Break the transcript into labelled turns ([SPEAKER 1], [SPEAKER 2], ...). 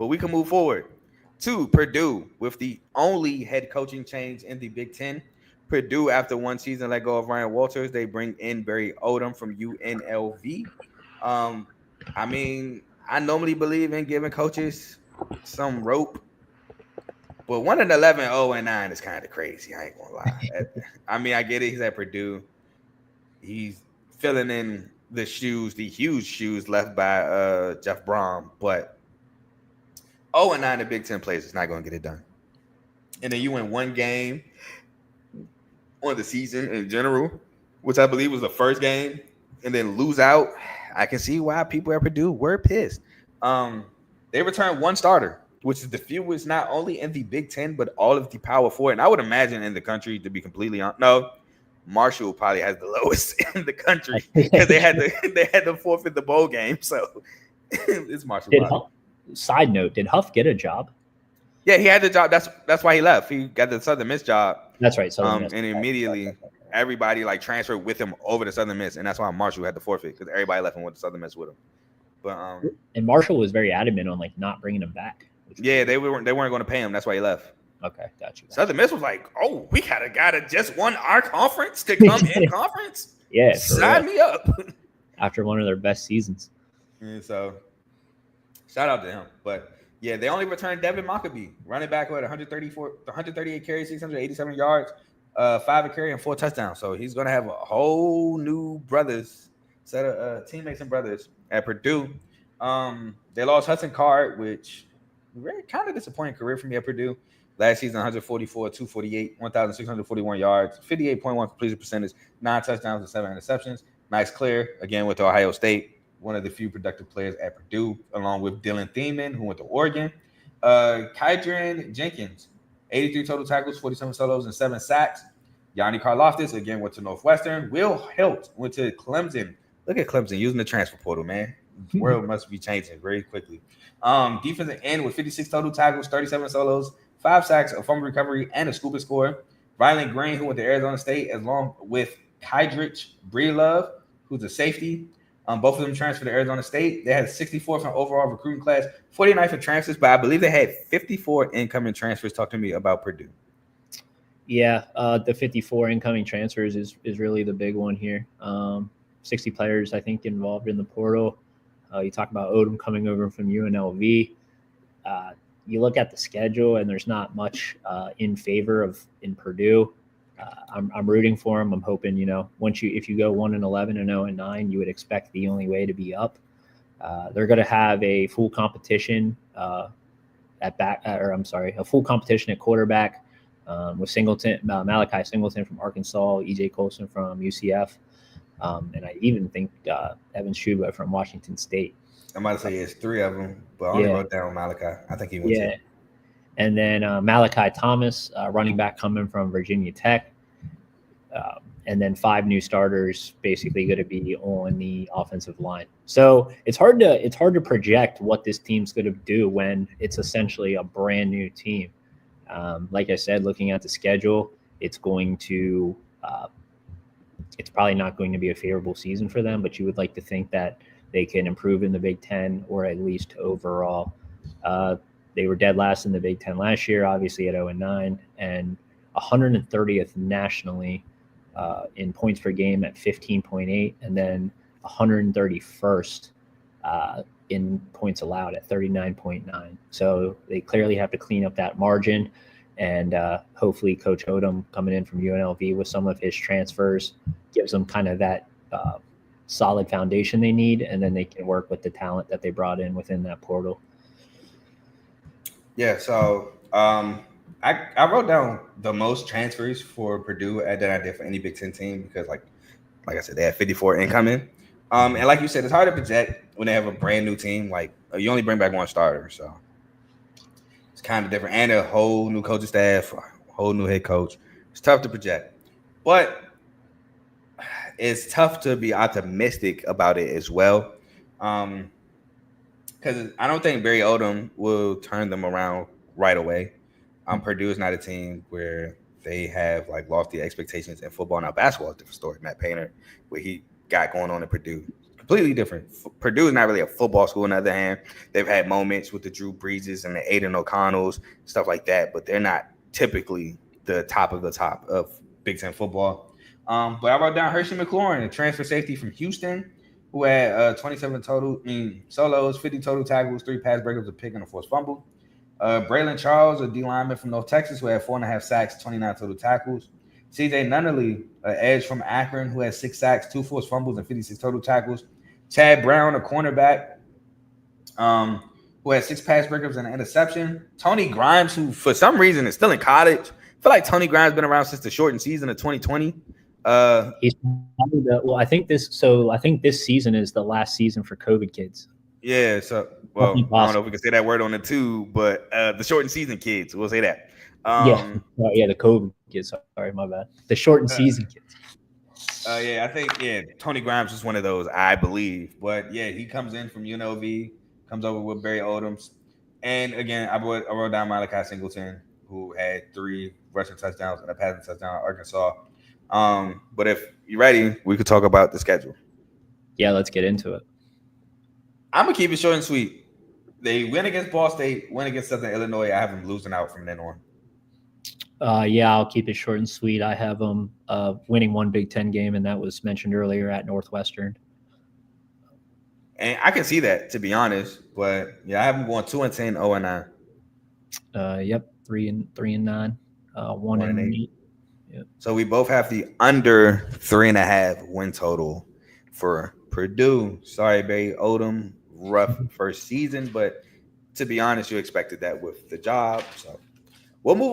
[SPEAKER 1] But we can move forward to Purdue with the only head coaching change in the Big Ten. Purdue, after one season, let go of Ryan Walters. They bring in Barry Odom from UNLV. Um, I mean, I normally believe in giving coaches some rope, but 1-11, 0-9 is kind of crazy. I ain't gonna lie. I mean, I get it. He's at Purdue. He's filling in the shoes, the huge shoes left by Jeff Brom, but 0-9 in Big Ten plays is not going to get it done. And then you win one game on the season in general, which I believe was the first game, and then lose out. I can see why people at Purdue were pissed. They returned one starter, which is the fewest not only in the Big Ten but all of the Power Four, and I would imagine in the country, to be completely honest. No, Marshall probably has the lowest in the country because they had to forfeit the bowl game. So it's Marshall.
[SPEAKER 2] Side note: did Huff get a job?
[SPEAKER 1] Yeah, he had the job. That's why he left. He got the Southern Miss job.
[SPEAKER 2] That's right. Southern Miss.
[SPEAKER 1] And immediately everybody like transferred with him over to Southern Miss, and that's why Marshall had to forfeit because everybody left and went to Southern Miss with him. But
[SPEAKER 2] and Marshall was very adamant on like not bringing him back.
[SPEAKER 1] Yeah, they weren't going to pay him. That's why he left.
[SPEAKER 2] Okay, got you.
[SPEAKER 1] Southern Miss was like, "Oh, we got a guy that just won our conference to come in conference.
[SPEAKER 2] Yeah,
[SPEAKER 1] sign me up."
[SPEAKER 2] After one of their best seasons.
[SPEAKER 1] And so, shout out to him. But yeah, they only returned Devin Mockabee, running back with 138 carries, 687 yards, 5 a carry, and 4 touchdowns. So he's going to have a whole new set of teammates and brothers at Purdue. They lost Hudson Card, which really kind of disappointing career for me at Purdue. Last season, 144, 248, 1,641 yards, 58.1 completion percentage, 9 touchdowns and 7 interceptions. Nice clear, again, with Ohio State. One of the few productive players at Purdue, along with Dylan Thiemann, who went to Oregon. Kydran Jenkins, 83 total tackles, 47 solos, and 7 sacks. Yanni Karloftis, again, went to Northwestern. Will Helt went to Clemson. Look at Clemson using the transfer portal, man. The world must be changing very quickly. Defensive end with 56 total tackles, 37 solos, 5 sacks, a fumble recovery, and a scooping score. Ryland Green, who went to Arizona State, along with Kydrich Breelove, who's a safety. Both of them transferred to Arizona State. They had 64th in overall recruiting class, 49th in transfers, but I believe they had 54 incoming transfers. Talk to me about Purdue.
[SPEAKER 2] Yeah, the 54 incoming transfers is really the big one here. 60 players, I think, involved in the portal. You talk about Odom coming over from UNLV. You look at the schedule, and there's not much in favor in Purdue. I'm rooting for them. I'm hoping, if you go 1-11 and 0-9, you would expect the only way to be up. They're going to have a full competition a full competition at quarterback with Malachi Singleton from Arkansas, EJ Colson from UCF, and I even think Evan Schuba from Washington State.
[SPEAKER 1] I'm about to say it's 3 of them, but I only wrote down Malachi. I think he went to.
[SPEAKER 2] And then Malachi Thomas, running back coming from Virginia Tech. And then 5 new starters basically going to be on the offensive line. So it's hard to project what this team's going to do when it's essentially a brand new team. Like I said, looking at the schedule, it's probably not going to be a favorable season for them, but you would like to think that they can improve in the Big Ten or at least overall. They were dead last in the Big Ten last year, obviously at 0-9, and 130th nationally in points per game at 15.8, and then 131st in points allowed at 39.9. So they clearly have to clean up that margin, and hopefully Coach Odom coming in from UNLV with some of his transfers gives them kind of that solid foundation they need, and then they can work with the talent that they brought in within that portal.
[SPEAKER 1] Yeah, so I wrote down the most transfers for Purdue that I did for any Big Ten team because, like I said, they had 54 incoming. And like you said, it's hard to project when they have a brand new team. Like you only bring back one starter, so it's kind of different. And a whole new coaching staff, a whole new head coach. It's tough to project, but it's tough to be optimistic about it as well. Because I don't think Barry Odom will turn them around right away. Purdue is not a team where they have lofty expectations in football. Now, basketball is a different story. Matt Painter, what he got going on in Purdue, completely different. Purdue is not really a football school. On the other hand, they've had moments with the Drew Breeses and the Aiden O'Connells, stuff like that, but they're not typically the top of Big Ten football. But I wrote down Hershey McLaurin, a transfer safety from Houston, who had 27 solos, 50 total tackles, 3 pass breakups, a pick, and a forced fumble. Braylon Charles, a D lineman from North Texas, who had 4.5 sacks, 29 total tackles. CJ Nunnerly, an edge from Akron, who had 6 sacks, 2 forced fumbles, and 56 total tackles. Chad Brown, a cornerback, who had 6 pass breakups and an interception. Tony Grimes, who for some reason is still in college. I feel like Tony Grimes has been around since the shortened season of 2020.
[SPEAKER 2] He's well. I think this season is the last season for COVID kids.
[SPEAKER 1] Yeah. So, well, I don't know if we can say that word on the tube, but the shortened season kids, we'll say that.
[SPEAKER 2] The COVID kids. Sorry, my bad. The shortened season kids.
[SPEAKER 1] I think Tony Grimes is one of those, I believe. But yeah, he comes in from UNLV, comes over with Barry Odoms, and again, I wrote down Malachi Singleton, who had 3 rushing touchdowns and a passing touchdown at Arkansas. But if you're ready, we could talk about the schedule.
[SPEAKER 2] Yeah, let's get into it.
[SPEAKER 1] I'm gonna keep it short and sweet. They win against Ball State, win against Southern Illinois. I have them losing out from then on.
[SPEAKER 2] I'll keep it short and sweet. I have them winning 1 Big Ten game, and that was mentioned earlier at Northwestern.
[SPEAKER 1] And I can see that, to be honest. But yeah, I have them going 2-10, 0-9.
[SPEAKER 2] Yep, 3-9, 1-8. Yep.
[SPEAKER 1] So we both have the under 3.5 win total for Purdue. Sorry, Barry Odom, rough first season, but to be honest, you expected that with the job. So we'll move on.